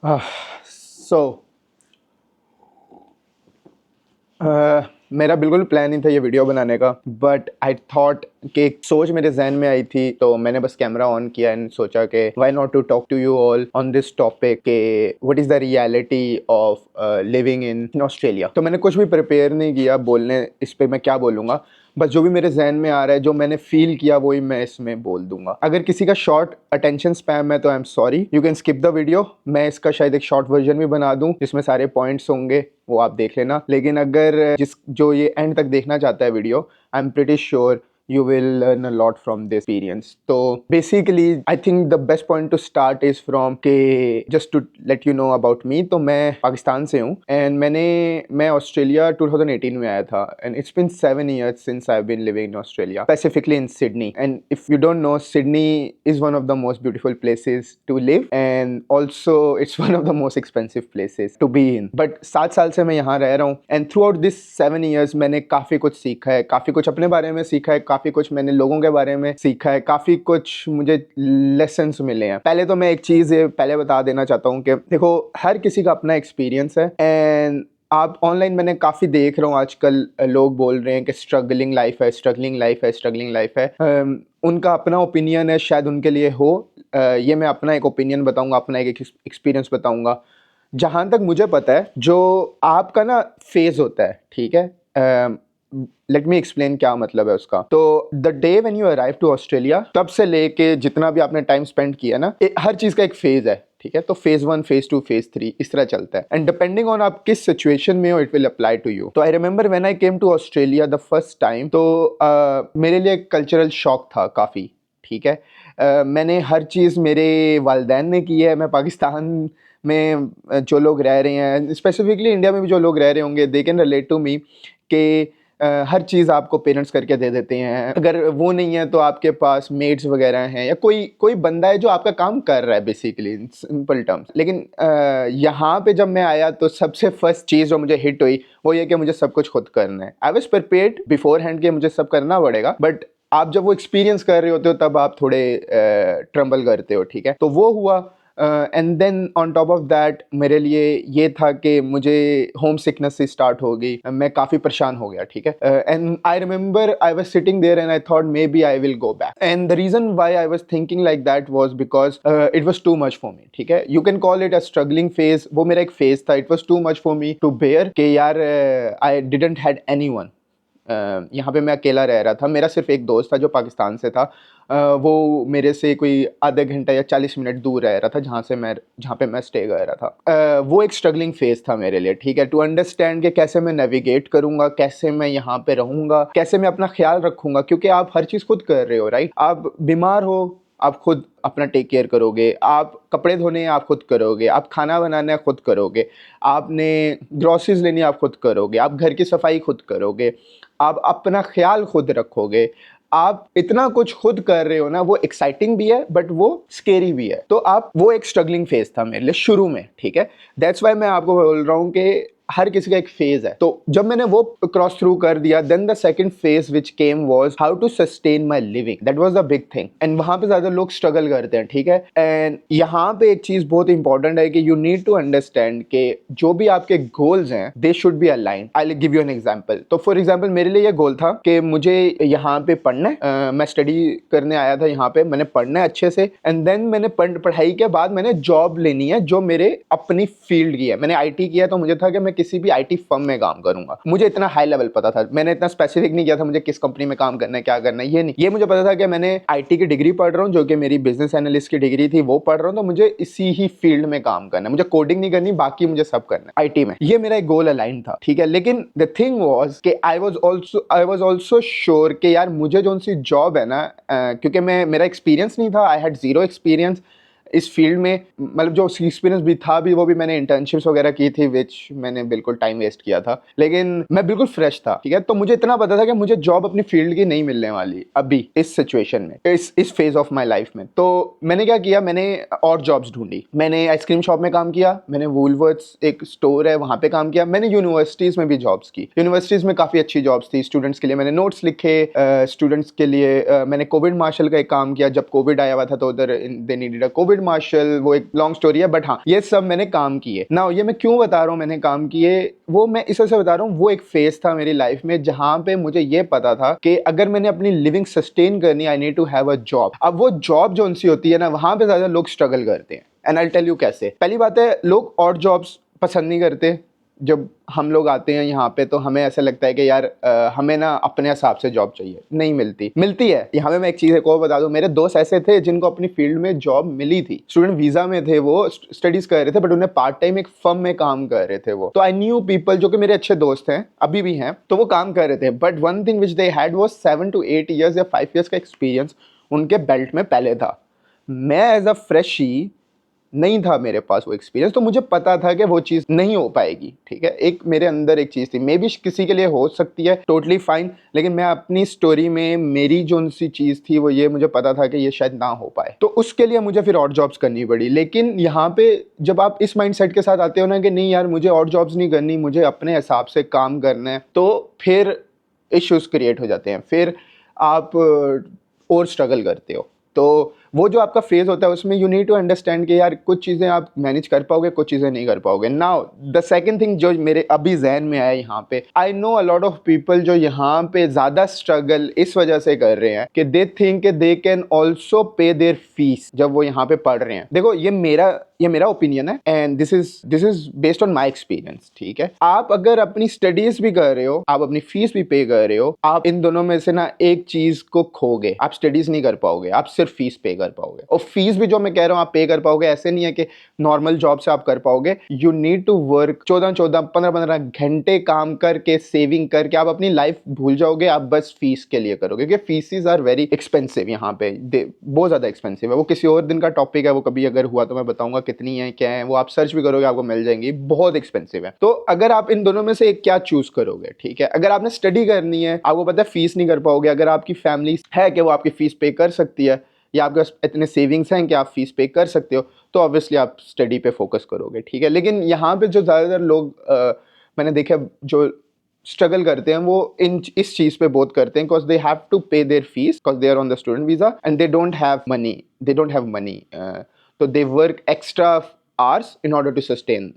सो मेरा बिल्कुल प्लान नहीं था ये वीडियो बनाने का, बट आई थॉट कि एक सोच मेरे जहन में आई थी, तो मैंने बस कैमरा ऑन किया एंड सोचा कि why not to talk to you all on this topic के what is the reality of living in Australia. तो मैंने कुछ भी प्रिपेयर नहीं किया बोलने, इस पे मैं क्या बोलूँगा, बस जो भी मेरे जहन में आ रहा है, जो मैंने फील किया, वही मैं इसमें बोल दूंगा। अगर किसी का शॉर्ट अटेंशन स्पैम है तो I am sorry, you can skip the video. मैं इसका शायद एक शॉर्ट वर्जन भी बना दूं जिसमें सारे पॉइंट्स होंगे, वो आप देख लेना। लेकिन अगर जो ये एंड तक देखना चाहता है video, I am pretty sure you will learn a lot from this experience. So basically I think the best point to start is from के just to let you know about me। तो मैं पाकिस्तान से हूँ and मैं Australia 2018 में आया था and it's been 7 years since I've been living in Australia, specifically in Sydney. And if you don't know, Sydney is one of the most beautiful places to live and also it's one of the most expensive places to be in. But 7 साल से मैं यहाँ रह रहा हूँ and through out this 7 years मैंने काफ़ी कुछ सीखा है, काफ़ी कुछ अपने बारे में सीखा है, काफ़ी कुछ मैंने लोगों के बारे में सीखा है, काफ़ी कुछ मुझे लेसन्स मिले हैं। पहले तो मैं एक चीज़ पहले बता देना चाहता हूँ कि देखो, हर किसी का अपना एक्सपीरियंस है एंड आप ऑनलाइन मैंने काफ़ी देख रहा हूँ आजकल लोग बोल रहे हैं कि स्ट्रगलिंग लाइफ है, स्ट्रगलिंग लाइफ है, स्ट्रगलिंग लाइफ है। उनका अपना ओपिनियन है, शायद उनके लिए हो। ये मैं अपना एक ओपिनियन बताऊँगा, अपना एक एक्सपीरियंस बताऊँगा। जहाँ तक मुझे पता है, जो आपका ना फेज़ होता है, ठीक है, लेट मी एक्सप्लेन क्या मतलब है उसका। तो the day when you arrive to Australia, तब से लेके जितना भी आपने टाइम स्पेंड किया ना, हर चीज़ का एक फेज़ है, ठीक है। तो फेज़ 1, फेज़ 2, फेज़ 3 इस तरह चलता है एंड डिपेंडिंग ऑन आप किस सिचुएशन में हो, it will apply to you. तो I remember when I came to Australia the first time, तो मेरे लिए कल्चरल शॉक था काफ़ी, ठीक है। मैंने हर चीज़ मेरे वालिदैन ने की है। मैं पाकिस्तान में जो लोग रह रहे हैं, स्पेसिफिकली इंडिया में भी जो लोग रह रहे होंगे, they can relate to me कि हर चीज़ आपको पेरेंट्स करके दे देते हैं। अगर वो नहीं है तो आपके पास मेड्स वगैरह हैं या कोई कोई बंदा है जो आपका काम कर रहा है, बेसिकली इन सिंपल टर्म्स। लेकिन यहाँ पे जब मैं आया तो सबसे फर्स्ट चीज़ जो मुझे हिट हुई वो ये कि मुझे सब कुछ खुद करना है। I was prepared before hand कि मुझे सब करना पड़ेगा, बट आप जब वो एक्सपीरियंस कर रहे होते हो तब आप थोड़े ट्रम्बल करते हो, ठीक है। तो वो हुआ and then on top of that मेरे लिए ये था कि मुझे होम सिकनेस से स्टार्ट हो गई, मैं काफ़ी परेशान हो गया, ठीक है। And I remember I was sitting there and I thought maybe I will go back, and the reason why I was thinking like that was because it was too much for me, ठीक है। You can call it a struggling phase, वो मेरा एक phase था। It was too much for me to bear कि यार I didn't had anyone. यहाँ पे मैं अकेला रह रहा था। मेरा सिर्फ एक दोस्त था जो पाकिस्तान से था। वो मेरे से कोई आधे घंटा या 40 मिनट दूर रह रहा था जहाँ पे मैं स्टे कर रहा था। वो एक स्ट्रगलिंग फेज था मेरे लिए, ठीक है, टू अंडरस्टैंड कि कैसे मैं नेविगेट करूँगा, कैसे मैं यहाँ पे रहूँगा, कैसे मैं अपना ख्याल रखूँगा, क्योंकि आप हर चीज़ खुद कर रहे हो, राइट। आप बीमार हो, आप खुद अपना टेक केयर करोगे। आप कपड़े धोने हैं, आप खुद करोगे। आप खाना बनाना है, खुद करोगे। आपने ग्रॉसरीज लेनी है, आप खुद करोगे। आप घर की सफाई खुद करोगे। आप अपना ख्याल खुद रखोगे। आप इतना कुछ खुद कर रहे हो ना, वो एक्साइटिंग भी है बट वो स्केरी भी है। तो आप, वो एक स्ट्रगलिंग फेज था मेरे लिए शुरू में, ठीक है। दैट्स वाई मैं आपको बोल रहा हूँ कि हर किसी का एक फेज है। तो जब मैंने वो क्रॉस थ्रू कर दिया, then the second phase which came was how to sustain my living. That was the big thing and वहां पे ज्यादा लोग स्ट्रगल करते हैं, ठीक है। एंड यहाँ पे एक चीज बहुत इंपॉर्टेंट है कि यू नीड टू अंडरस्टैंड कि जो भी आपके गोल्स हैं, they should be aligned. I will give you an example. तो फॉर एग्जांपल मेरे लिए ये गोल था कि मुझे यहाँ पे पढ़ना है। मैं स्टडी करने आया था यहाँ पे, मैंने पढ़ना है अच्छे से एंड देन मैंने पढ़ाई के बाद मैंने जॉब लेनी है जो मेरे अपनी फील्ड की है। मैंने आईटी किया तो मुझे था कि मैं किसी भी आईटी फर्म में काम करूंगा। मुझे इतना हाई लेवल पता था, मैंने इतना स्पेसिफिक नहीं किया था मुझे किस कंपनी में काम करना है, क्या करना है, ये नहीं। ये मुझे पता था कि मैंने आईटी की डिग्री पढ़ रहा हूँ जो कि मेरी बिजनेस एनालिस्ट की डिग्री थी, वो पढ़ रहा हूँ, तो मुझे इसी ही फील्ड में काम करना है। मुझे कोडिंग नहीं करनी, बाकी मुझे सब करना है आईटी में। ये मेरा एक गोल अलाइन था, ठीक है। लेकिन द थिंग वाज कि आई वाज आल्सो श्योर कि यार मुझे जो सी जॉब है ना, क्योंकि मेरा एक्सपीरियंस नहीं था, आई हैड जीरो एक्सपीरियंस इस फील्ड में। मतलब जो एक्सपीरियंस भी था भी, वो भी मैंने इंटर्नशिप्स वगैरह की थी, विच मैंने बिल्कुल टाइम वेस्ट किया था। लेकिन मैं बिल्कुल फ्रेश था, ठीक है। तो मुझे इतना पता था कि मुझे जॉब अपनी फील्ड की नहीं मिलने वाली अभी इस सिचुएशन में, इस फेज ऑफ माई लाइफ में। तो मैंने क्या किया, मैंने और जॉब्स ढूंढी। मैंने आइसक्रीम शॉप में काम किया, मैंने वूलवर्ड्स एक स्टोर है वहाँ पे काम किया, मैंने यूनिवर्सिटीज़ में भी जॉब्स की। यूनिवर्सिटीज़ में काफ़ी अच्छी जॉब्स थी। स्टूडेंट्स के लिए मैंने नोट्स लिखे, स्टूडेंट्स के लिए मैंने कोविड मार्शल का एक काम किया। जब कोविड आया हुआ था तो उधर they needed a Covid field marshal, वो एक लॉन्ग स्टोरी है, बट हाँ ये सब मैंने काम किए ना। ये मैं क्यों बता रहा हूँ मैंने काम किए, वो मैं इस वजह से बता रहा हूँ, वो एक फेज था मेरी लाइफ में जहां पे मुझे ये पता था कि अगर मैंने अपनी लिविंग सस्टेन करनी, I need to have a job. अब वो जॉब जो उनसी होती है ना, वहां पे ज्यादा लोग स्ट्रगल करते हैं। एंड आई टेल यू कैसे। पहली बात है, लोग और जॉब्स पसंद नहीं करते। जब हम लोग आते हैं यहाँ पे तो हमें ऐसा लगता है कि यार हमें ना अपने हिसाब से जॉब चाहिए, नहीं मिलती है। यहाँ पे मैं एक चीज़ एक और बता दूँ, मेरे दोस्त ऐसे थे जिनको अपनी फील्ड में जॉब मिली थी, स्टूडेंट वीजा में थे, वो स्टडीज कर रहे थे, बट उन्हें पार्ट टाइम एक फर्म में काम कर रहे थे वो। तो आई न्यू पीपल जो कि मेरे अच्छे दोस्त हैं, अभी भी हैं, तो वो काम कर रहे थे, but one thing which they had वो 7 to 8 years या 5 years का एक्सपीरियंस उनके बेल्ट में पहले था। मैं एज अ फ्रेशी नहीं था मेरे पास वो एक्सपीरियंस, तो मुझे पता था कि वो चीज़ नहीं हो पाएगी। ठीक है, एक मेरे अंदर एक चीज़ थी, मे बी किसी के लिए हो सकती है, टोटली फाइन, लेकिन मैं अपनी स्टोरी में मेरी जो सी चीज़ थी वो ये, मुझे पता था कि ये शायद ना हो पाए, तो उसके लिए मुझे फिर और जॉब्स करनी पड़ी। लेकिन यहाँ पे जब आप इस माइंडसेट के साथ आते हो ना कि नहीं यार मुझे और जॉब्स नहीं करनी, मुझे अपने हिसाब से काम करना है, तो फिर इश्यूज क्रिएट हो जाते हैं, फिर आप और स्ट्रगल करते हो। तो वो जो आपका फेज होता है उसमें यू नीड टू अंडरस्टैंड कि यार कुछ चीज़ें आप मैनेज कर पाओगे, कुछ चीज़ें नहीं कर पाओगे। नाउ द सेकंड थिंग जो मेरे अभी जहन में आया यहाँ पे, I know a lot of people जो यहाँ पे ज़्यादा स्ट्रगल इस वजह से कर रहे हैं कि they think they can also पे देयर फीस जब वो यहाँ पे पढ़ रहे हैं। देखो ये मेरा ओपिनियन है and this is based on my experience. ठीक है, आप अगर अपनी स्टडीज भी कर रहे हो, आप अपनी फीस भी पे कर रहे हो, आप इन दोनों में से ना एक चीज को खोगे, आप स्टडीज नहीं कर पाओगे, आप सिर्फ फीस पे कर पाओगे। और फीस भी जो मैं कह रहा हूँ आप पे कर पाओगे, ऐसे नहीं है कि नॉर्मल जॉब से आप कर पाओगे। यू नीड टू वर्क 14 15 घंटे काम करके, सेविंग करके आप अपनी लाइफ भूल जाओगे, आप बस फीस के लिए करोगे, क्योंकि फीसिस आर वेरी एक्सपेंसिव यहाँ पे, बहुत ज्यादा एक्सपेंसिव है। वो किसी और दिन का टॉपिक है, वो कभी अगर हुआ तो मैं बताऊंगा कितनी है क्या है, वो आप सर्च भी करोगे आपको मिल जाएंगी, बहुत एक्सपेंसिव है। तो अगर आप इन दोनों में से एक क्या चूज करोगे, ठीक है, अगर आपने स्टडी करनी है, आपको पता है फीस नहीं कर पाओगे, अगर आपकी फैमिली है कि वो आपकी फीस पे कर सकती है या आपके पास इतने सेविंग्स हैं कि आप फीस पे कर सकते हो, तो ऑब्वियसली आप स्टडी पे फोकस करोगे। ठीक है, लेकिन यहाँ पे जो ज़्यादातर लोग मैंने देखा जो स्ट्रगल करते हैं वो इस चीज़ पे बहुत करते हैं, because they have to pay their fees, because they are on the student visa and they don't have money, तो they work extra hours in order to sustain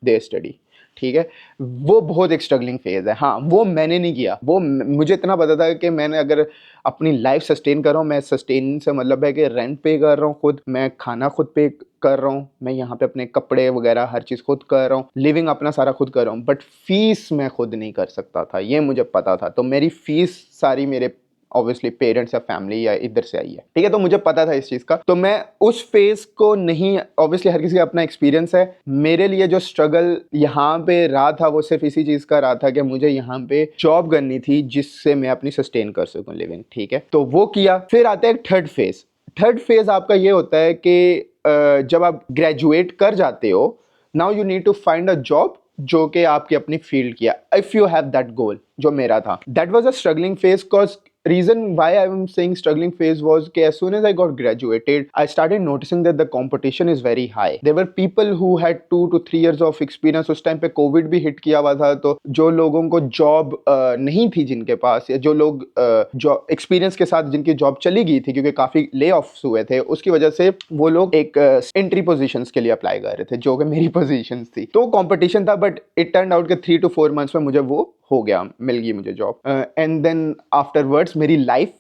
their study. ठीक है, वो बहुत एक स्ट्रगलिंग फेज है। हाँ, वो मैंने नहीं किया, वो मुझे इतना पता था कि मैंने अगर अपनी लाइफ सस्टेन कर रहा हूँ, मैं सस्टेन से मतलब है कि रेंट पे कर रहा हूँ खुद, मैं खाना खुद पे कर रहा हूँ, मैं यहाँ पे अपने कपड़े वगैरह हर चीज़ खुद कर रहा हूँ, लिविंग अपना सारा खुद कर रहा हूँ, बट फीस मैं खुद नहीं कर सकता था, ये मुझे पता था। तो मेरी फीस सारी मेरे ऑब्वियसली पेरेंट्स या फैमिली या इधर से आई है। ठीक है, तो मुझे पता था इस चीज़ का, तो मैं उस फेज को नहीं, ऑब्वियसली हर किसी का अपना एक्सपीरियंस है, मेरे लिए जो स्ट्रगल यहाँ पे रहा था वो सिर्फ इसी चीज़ का रहा था कि मुझे यहाँ पे जॉब करनी थी जिससे मैं अपनी सस्टेन कर सकूँ लिविंग। ठीक है, तो वो किया। फिर आता है एक थर्ड फेज आपका ये होता है कि जब आप ग्रेजुएट कर जाते हो, now you need to find a job जो कि आपकी अपनी फील्ड किया, if you have that goal, जो मेरा था। That was a struggling phase, cause reason why I am saying struggling phase was कि as soon as I got graduated, I started noticing that the competition is very high. There were people who had 2 to 3 years of experience. उस time पे Covid भी hit किया हुआ था, तो जो लोगों को जॉब नहीं थी जिनके पास, या जो लोग जॉब एक्सपीरियंस के साथ जिनकी जॉब चली गई थी क्योंकि काफी ले ऑफ्स हुए थे, उसकी वजह से वो लोग एक एंट्री पोजीशंस के लिए अप्लाई कर रहे थे, जो कि मेरी पोजीशंस थी। तो कंपटीशन था, बट इट टर्न आउट के 3 to 4 मंथ्स में मुझे वो हो गया, मिल गई मुझे जॉब। एंड देन आफ्टरवर्ड्स मेरी लाइफ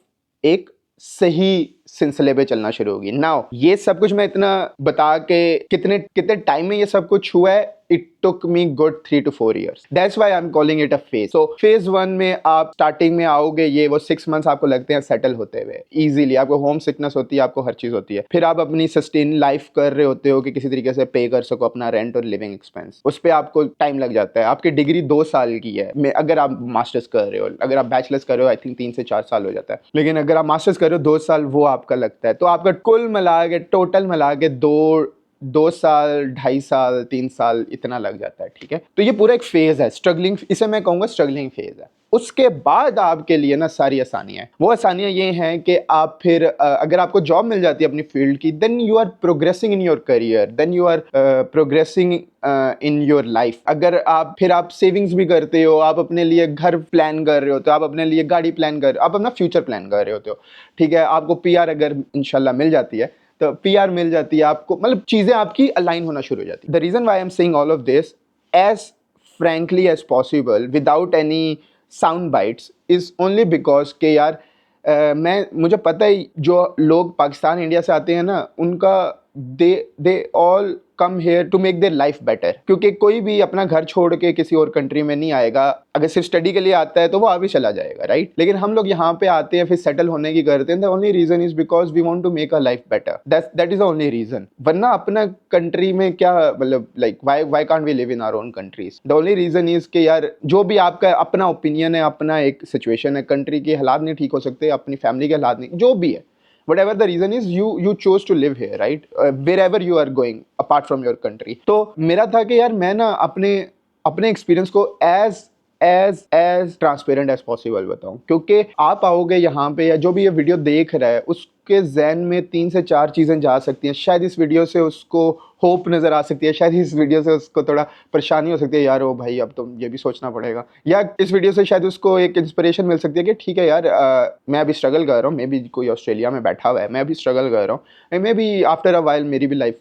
एक सही सिलसिले पे चलना शुरू होगी। नाउ ये सब कुछ मैं इतना बता के कितने टाइम में ये सब कुछ हुआ है, it took me good 3 to 4 years. That's why I'm calling it a phase. So phase 1 में आप स्टार्टिंग में आओगे, ये वो 6 months आपको लगते हैं सेटल होते हुए इजीली, आपको होम सिकनेस होती है, आपको हर चीज होती है, फिर आप अपनी सस्टेन लाइफ कर रहे होते हो कि किसी तरीके से पे कर सको अपना रेंट और लिविंग एक्सपेंस, उस पर आपको टाइम लग जाता है। आपकी डिग्री 2 साल की है, अगर आप मास्टर्स कर रहे हो, अगर आप बैचलर्स कर रहे हो आई थिंक 3 से 4 साल हो जाता है, लेकिन अगर आप मास्टर्स कर रहे हो 2 साल वो आपका लगता है। तो आपका कुल मिला के टोटल मिला के 2 साल 2.5 साल 3 साल इतना लग जाता है। ठीक है, तो ये पूरा एक फेज है स्ट्रगलिंग, इसे मैं कहूँगा स्ट्रगलिंग फेज है। उसके बाद आपके लिए ना सारी आसानियां हैं। वो आसानियां ये हैं कि आप फिर अगर आपको जॉब मिल जाती है अपनी फील्ड की, then you are progressing in your career, then you are progressing in your life. अगर आप सेविंग्स भी करते हो, आप अपने लिए घर प्लान कर रहे होते हो, आप अपने लिए गाड़ी प्लान कर रहे हो, आप अपना फ्यूचर प्लान कर रहे होते हो। ठीक है, आपको पीआर अगर इंशाल्लाह मिल जाती है, तो पीआर मिल जाती है आपको, मतलब चीज़ें आपकी अलाइन होना शुरू हो जाती है। The reason why I am saying all of this as frankly as possible without any sound bites is only because कि यार मुझे पता है जो लोग पाकिस्तान इंडिया से आते हैं ना, उनका they all come here to make their life better, क्योंकि कोई भी अपना घर छोड़ के किसी और कंट्री में नहीं आएगा। अगर सिर्फ स्टडी के लिए आता है तो वो अभी चला जाएगा, राइट? लेकिन हम लोग यहाँ पे आते हैं, फिर सेटल होने की करते हैं। The only reason is because we want to make a life better, that is the only reason. वरना अपना कंट्री में क्या, मतलब like why can't we live in our own countries? The only reason is कि यार जो भी आपका अपना ओपिनियन है, अपना एक सिचुएशन है, कंट्री के हालात नहीं ठीक हो सकते, अपनी फैमिली के हालात नहीं, जो भी है, whatever the reason is, you chose to live here, right? Wherever you are going apart from your country. तो मेरा था कि यार मैं ना अपने एक्सपीरियंस को एज ट्रांसपेरेंट एज पॉसिबल बताऊं, क्योंकि आप आओगे यहाँ पे या जो भी ये वीडियो देख रहा है उसके जहन में 3 से 4 चीज़ें जा सकती हैं। शायद इस वीडियो से उसको होप नज़र आ सकती है, शायद इस वीडियो से उसको थोड़ा परेशानी हो सकती है, यार ओ भाई अब तो ये भी सोचना पड़ेगा, या इस वीडियो से शायद उसको एक इंस्पिरेशन मिल सकती है कि ठीक है यार, मैं अभी स्ट्रगल कर रहा हूँ, मे बी कोई ऑस्ट्रेलिया में बैठा हुआ है, मैं अभी स्ट्रगल कर रहा हूँ, may be after a while मेरी भी लाइफ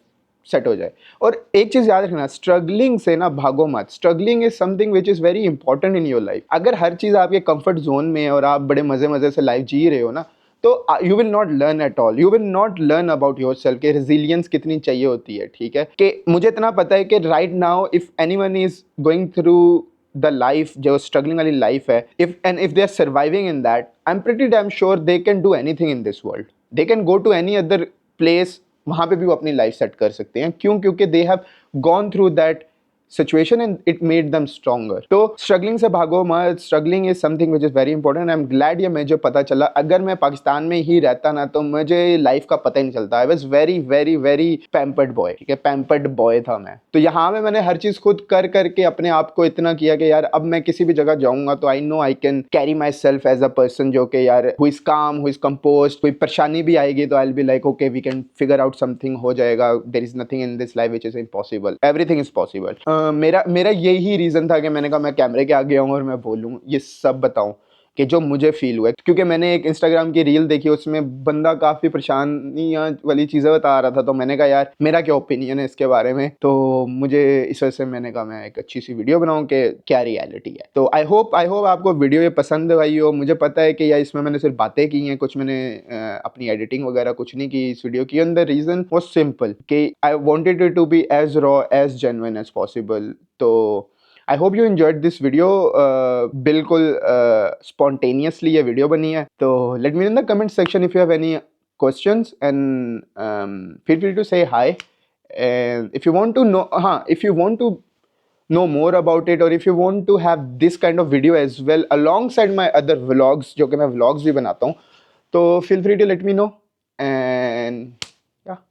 सेट हो जाए। और एक चीज़ याद रखना, स्ट्रगलिंग से ना भागो मत। Struggling is something which is very important in your life. अगर हर चीज़ आपके कंफर्ट जोन में है और आप बड़े मज़े मज़े से लाइफ जी रहे हो ना, तो you will not learn at all, you will not learn about your self के रेजिलियंस कितनी चाहिए होती है, ठीक है? कि मुझे इतना पता है कि right now if anyone is going through the life, जो स्ट्रगलिंग वाली लाइफ है, if they are surviving in that, I am pretty damn sure they can do anything in this world. They can go to any other place, वहाँ पे भी वो अपनी life set कर सकते हैं। क्यों? क्योंकि they have gone through that situation and it made them stronger. तो स्ट्रगलिंग से भागो मत, struggling is something which is very important. I am glad ये मुझे पता चला। अगर मैं पाकिस्तान में ही रहता ना तो मुझे लाइफ का पता ही नहीं चलता। I was very very very pampered boy, ठीक है, पैम्पर्ड बॉय था मैं। तो यहाँ में मैंने हर चीज़ खुद कर करके अपने आप को इतना किया कि यार अब मैं किसी भी जगह जाऊँगा तो I know I can carry myself as a person, जो कि यार who is calm, who is composed. कोई परेशानी भी आएगी तो I will be like okay, we can figure out something, हो जाएगा। There is nothing in this life which is impossible, everything is possible. मेरा यही रीज़न था कि मैंने कहा मैं कैमरे के आगे आऊँ और मैं बोलूँ, ये सब बताऊँ कि जो मुझे फील हुआ है। क्योंकि मैंने एक इंस्टाग्राम की रील देखी, उसमें बंदा काफ़ी परेशानियाँ वाली चीज़ें बता रहा था, तो मैंने कहा यार मेरा क्या ओपिनियन है इसके बारे में। तो मुझे इस वजह से मैंने कहा मैं एक अच्छी सी वीडियो बनाऊँ कि क्या रियलिटी है। तो आई होप आपको वीडियो ये पसंद आई हो। मुझे पता है कि यार इसमें मैंने सिर्फ बातें की हैं, कुछ मैंने अपनी एडिटिंग वगैरह कुछ नहीं की इस वीडियो की अंदर। रीज़न वॉज सिंपल कि I wanted it to be as raw as genuine as possible. तो I hope you enjoyed this video. बिल्कुल स्पॉन्टेनियसली ये वीडियो बनी है। तो let me know in the comment section if you have any questions, and feel free to say hi. And if you want to know, if you want to know more about it, or if you want to have this kind of video as well alongside my other vlogs, जो कि मैं vlogs भी बनाता हूँ, तो feel free to let me know. And yeah,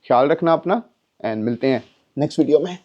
ख्याल रखना अपना, and मिलते हैं नेक्स्ट वीडियो में।